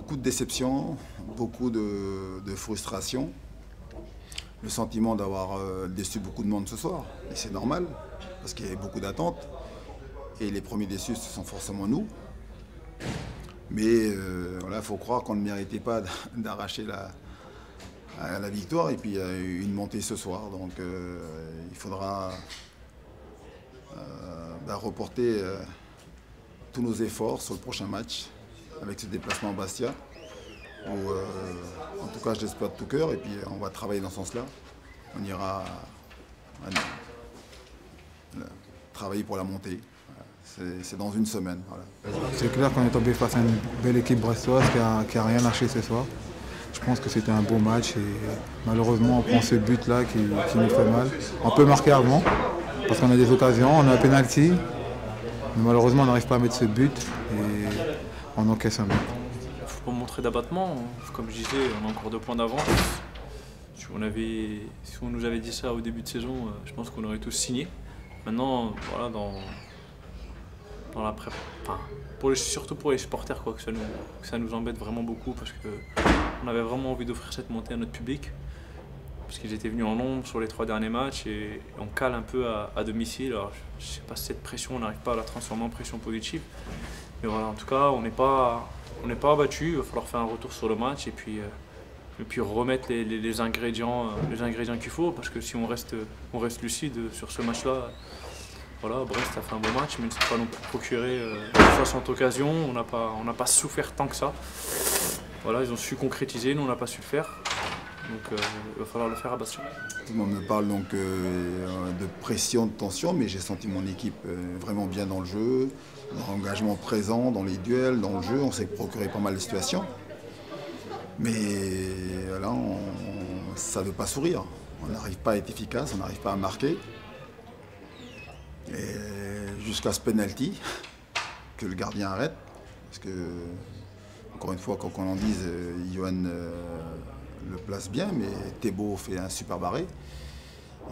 beaucoup de déception, beaucoup de frustration. Le sentiment d'avoir déçu beaucoup de monde ce soir. Et c'est normal, parce qu'il y avait beaucoup d'attentes. Et les premiers déçus, ce sont forcément nous. Mais voilà, il faut croire qu'on ne méritait pas d'arracher la victoire. Et puis il y a eu une montée ce soir. Donc il faudra reporter tous nos efforts sur le prochain match avec ce déplacement à Bastia. Où, en tout cas, je l'espère de tout cœur. Et puis on va travailler dans ce sens-là. On ira travailler pour la montée. C'est dans une semaine. Voilà. C'est clair qu'on est tombé face à une belle équipe brestoise qui a rien lâché ce soir. Je pense que c'était un beau match et malheureusement on prend ce but-là qui nous fait mal. On peut marquer avant parce qu'on a des occasions, on a un penalty. Mais malheureusement on n'arrive pas à mettre ce but et on encaisse un but. Il ne faut pas montrer d'abattement. Comme je disais, on a encore 2 points d'avance. Si on nous avait dit ça au début de saison, je pense qu'on aurait tous signé. Maintenant, voilà, dans la prépa, surtout pour les supporters, quoi, que ça nous embête vraiment beaucoup parce qu'on avait vraiment envie d'offrir cette montée à notre public. Parce qu'ils étaient venus en nombre sur les 3 derniers matchs et on cale un peu à domicile. Alors, je ne sais pas si cette pression, on n'arrive pas à la transformer en pression positive. Mais voilà, en tout cas, on n'est pas abattu. Il va falloir faire un retour sur le match et puis remettre les ingrédients qu'il faut. Parce que si on reste lucide sur ce match-là, voilà, Brest a fait un bon match, mais ne s'est pas non plus procuré 60 occasions. On n'a pas souffert tant que ça. Voilà, ils ont su concrétiser, nous on n'a pas su le faire. Donc il va falloir le faire à Bastia. Tout le monde me parle donc de pression, de tension, mais j'ai senti mon équipe vraiment bien dans le jeu, dans l'engagement présent, dans les duels, dans le jeu. On s'est procuré pas mal de situations. Mais là, ça ne veut pas sourire. On n'arrive pas à être efficace, on n'arrive pas à marquer. Et jusqu'à ce penalty que le gardien arrête. Parce que, encore une fois, quoi qu'on en dise, Johan le place bien, mais Thébault fait un super barré.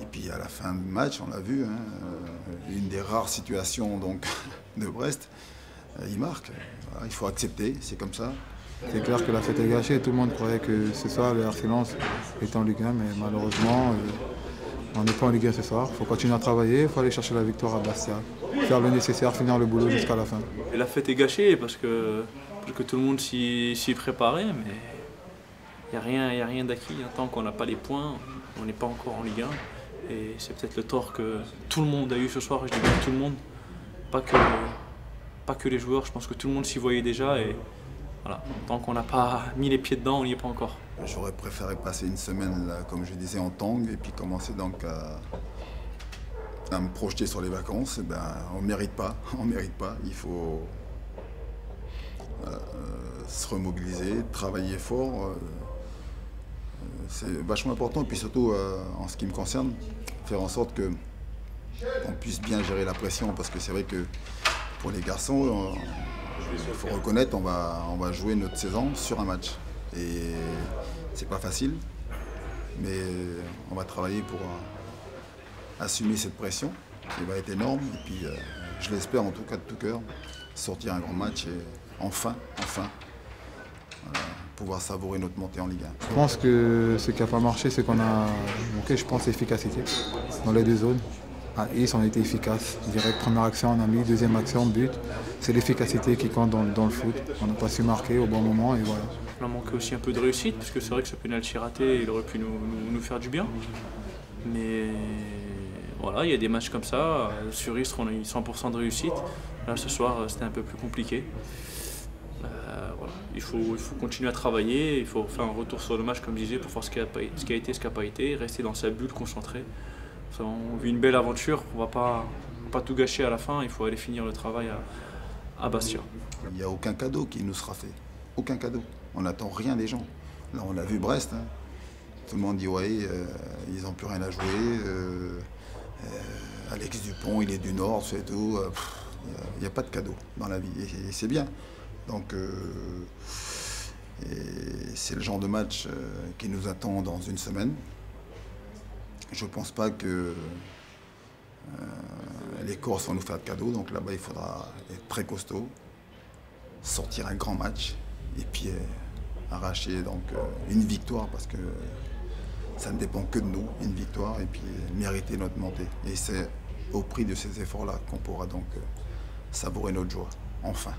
Et puis à la fin du match, on l'a vu, une des rares situations donc, de Brest, il marque. Voilà, il faut accepter, c'est comme ça. C'est clair que la fête est gâchée, tout le monde croyait que ce soir le RC Lens était en Ligue 1, mais malheureusement on n'est pas en Ligue 1 ce soir. Il faut continuer à travailler, il faut aller chercher la victoire à Bastia, faire le nécessaire, finir le boulot jusqu'à la fin. Et la fête est gâchée parce que tout le monde s'y préparait, mais il n'y a rien d'acquis. Tant qu'on n'a pas les points, on n'est pas encore en Ligue 1. Et c'est peut-être le tort que tout le monde a eu ce soir, je dis bien tout le monde, pas que les joueurs, je pense que tout le monde s'y voyait déjà. Et voilà, tant qu'on n'a pas mis les pieds dedans, on n'y est pas encore. J'aurais préféré passer une semaine, là, comme je disais, en Tang et puis commencer donc à me projeter sur les vacances. Et on ne mérite pas, Il faut se remobiliser, travailler fort. C'est vachement important. Et puis surtout, en ce qui me concerne, faire en sorte qu'on puisse bien gérer la pression. Parce que c'est vrai que pour les garçons, il faut reconnaître, on va jouer notre saison sur un match. Et c'est pas facile, mais on va travailler pour assumer cette pression qui va être énorme. Et puis, je l'espère en tout cas de tout cœur, sortir un grand match et enfin, pouvoir savourer notre montée en Ligue 1. Je pense que ce qui n'a pas marché, c'est qu'on a manqué, je pense, l'efficacité dans les 2 zones. À Is, on a été efficace. Direct, première action, on a mis, deuxième action, but. C'est l'efficacité qui compte dans le foot. On n'a pas su marquer au bon moment et voilà. On a manqué aussi un peu de réussite, parce que c'est vrai que ce penalty raté, il aurait pu nous faire du bien. Mais voilà, il y a des matchs comme ça. Sur Istres, on a eu 100% de réussite. Là, ce soir, c'était un peu plus compliqué. Voilà. Il faut continuer à travailler, il faut faire un retour sur le match, comme je disais, pour voir ce qui a été, ce qui n'a pas été, rester dans sa bulle, concentré. On vit une belle aventure, on ne va pas tout gâcher à la fin, il faut aller finir le travail à Bastia. Il n'y a aucun cadeau qui nous sera fait, aucun cadeau. On n'attend rien des gens. Là, on a vu Brest, tout le monde dit ouais, ils n'ont plus rien à jouer. Alex Dupont, il est du Nord, c'est tout. Il n'y a pas de cadeau dans la vie, et c'est bien. Donc, c'est le genre de match qui nous attend dans une semaine. Je ne pense pas que les Corses vont nous faire de cadeaux, donc là-bas il faudra être très costaud, sortir un grand match et puis arracher donc, une victoire parce que ça ne dépend que de nous, une victoire, et puis mériter notre montée. Et c'est au prix de ces efforts-là qu'on pourra donc savourer notre joie, enfin.